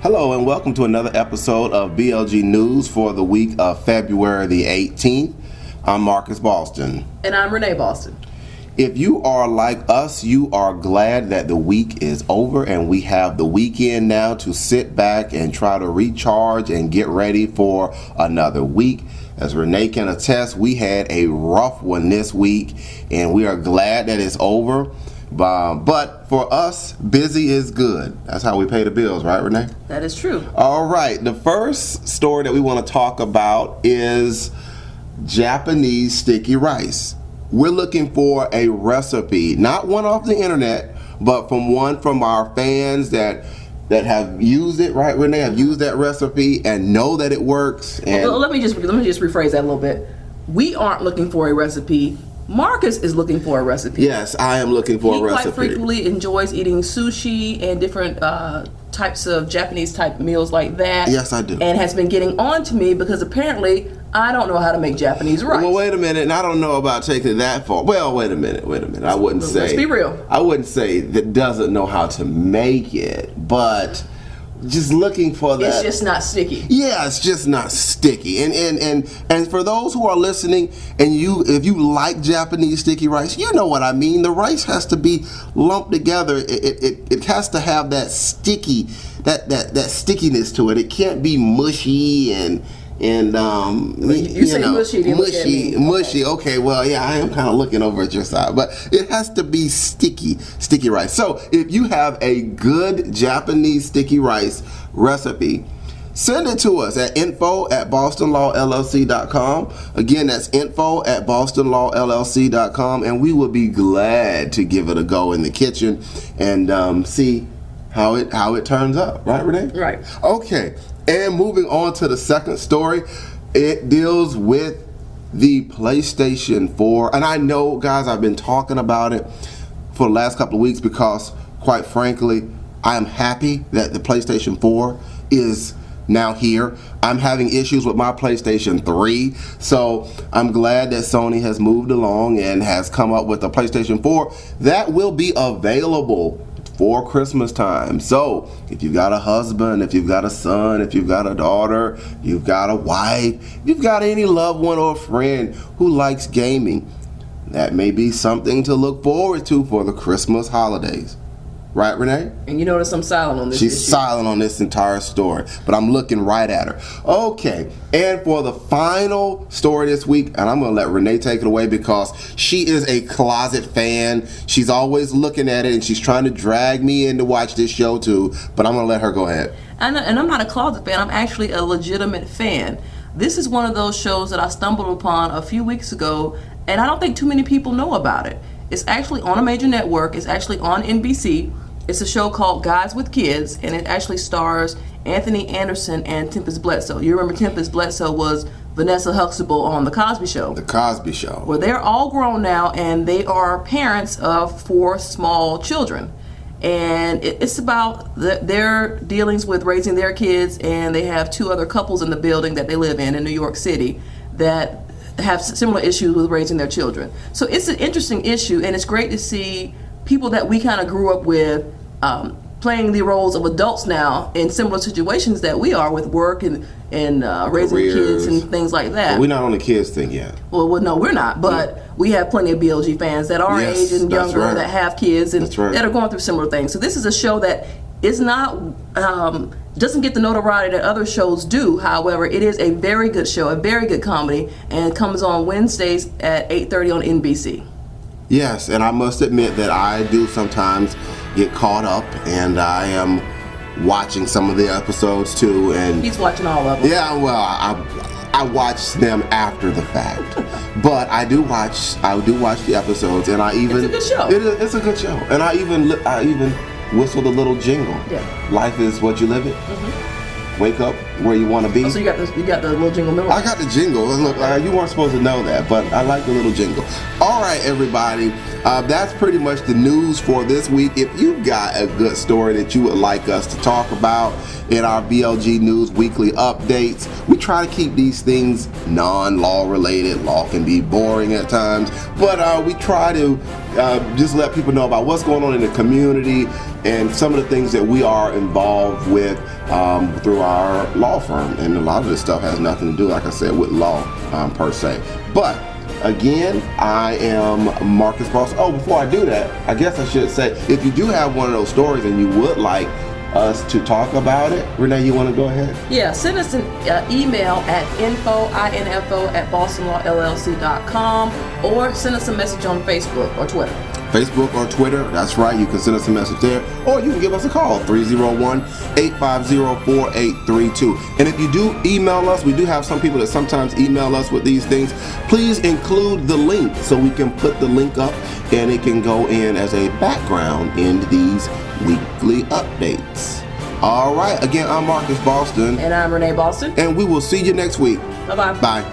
Hello and welcome to another episode of BLG News for the week of February the 18th. I'm Marcus Boston. And I'm Renee Boston. If you are like us, you are glad that the week is over and we have the weekend now to sit back and try to recharge and get ready for another week. As Renee can attest, we had a rough one this week and we are glad that it's over. But for us, busy is good. That's how we pay the bills, right, Renee? That is true. All right. The first story that we want to talk about is Japanese sticky rice. We're looking for a recipe, not one off the internet, but from our fans that have used it, right, Renee? Have used that recipe and know that it works. And well, let me just rephrase that a little bit. We aren't looking for a recipe. Marcus is looking for a recipe. Yes, I am looking for a recipe. He quite frequently enjoys eating sushi and different types of Japanese type meals like that. Yes, I do. And has been getting on to me because apparently I don't know how to make Japanese rice. Well, wait a minute, and I don't know about taking it that far. Well, wait a minute. I wouldn't say. Let's be real. I wouldn't say that doesn't know how to make it, but just looking for that. It's just not sticky. Yeah, it's just not sticky. And for those who are listening, and if you like Japanese sticky rice, you know what I mean. The rice has to be lumped together. It has to have that sticky, that stickiness to it. It can't be mushy and you say mushy. Mushy. Okay, well, yeah, I am kind of looking over at your side, but it has to be sticky rice. So if you have a good Japanese sticky rice recipe, send it to us at info@bostonlawllc.com. Again, that's info@bostonlawllc.com, and we will be glad to give it a go in the kitchen and see how it turns up. Right, Renee? Right. Okay. And moving on to the second story, it deals with the PlayStation 4. And I know, guys, I've been talking about it for the last couple of weeks because, quite frankly, I am happy that the PlayStation 4 is now here. I'm having issues with my PlayStation 3, so I'm glad that Sony has moved along and has come up with a PlayStation 4 that will be available for Christmas time. So if you've got a husband, if you've got a son, if you've got a daughter, you've got a wife, you've got any loved one or friend who likes gaming, that may be something to look forward to for the Christmas holidays. Right, Renee? And you notice I'm silent on this She's issue. silent on this entire story, but I'm looking right at her. Okay, and for the final story this week, and I'm going to let Renee take it away because she is a closet fan. She's always looking at it, and she's trying to drag me in to watch this show too, but I'm going to let her go ahead. And I'm not a closet fan. I'm actually a legitimate fan. This is one of those shows that I stumbled upon a few weeks ago, and I don't think too many people know about it. It's actually on a major network. It's actually on NBC. It's a show called Guys with Kids, and it actually stars Anthony Anderson and Tempest Bledsoe. You remember Tempest Bledsoe was Vanessa Huxtable on The Cosby Show. The Cosby Show. Well, they're all grown now, and they are parents of 4 small children. And it's about their dealings with raising their kids, and they have 2 other couples in the building that they live in New York City that have similar issues with raising their children. So it's an interesting issue, and it's great to see people that we kind of grew up with playing the roles of adults now in similar situations that we are with work and raising kids and things like that. But we're not on the kids thing yet. Well, no, we're not. But we have plenty of BLG fans that are age and younger that have kids and that are going through similar things. So this is a show that is not doesn't get the notoriety that other shows do. However, it is a very good show, a very good comedy, and it comes on Wednesdays at 8:30 on NBC. Yes, and I must admit that I do sometimes get caught up, and I am watching some of the episodes too. And he's watching all of them. Yeah, well, I watch them after the fact, but I do watch the episodes, and I even it's a good show. It's a good show, and I even whistle the little jingle. Yeah. Life is what you live it. Mm-hmm. Wake up, where you want to be. Oh, so you got the little jingle memory. I got the jingle. Look, you weren't supposed to know that, but I like the little jingle. All right, everybody. That's pretty much the news for this week. If you've got a good story that you would like us to talk about in our BLG News weekly updates, we try to keep these things non-law related. Law can be boring at times, but we try to just let people know about what's going on in the community and some of the things that we are involved with through our law firm. And a lot of this stuff has nothing to do, like I said, with law per se. But again, I am Marcus Boss. Oh, before I do that, I guess I should say, if you do have one of those stories and you would like us to talk about it, Renee, you want to go ahead? Yeah, send us an email at info@bostonlawllc.com or send us a message on Facebook or Twitter. Facebook or Twitter, that's right. You can send us a message there, or you can give us a call, 301-850-4832. And if you do email us, we do have some people that sometimes email us with these things. Please include the link so we can put the link up and it can go in as a background in these weekly updates. All right, again, I'm Marcus Boston. And I'm Renee Boston. And we will see you next week. Bye-bye. Bye.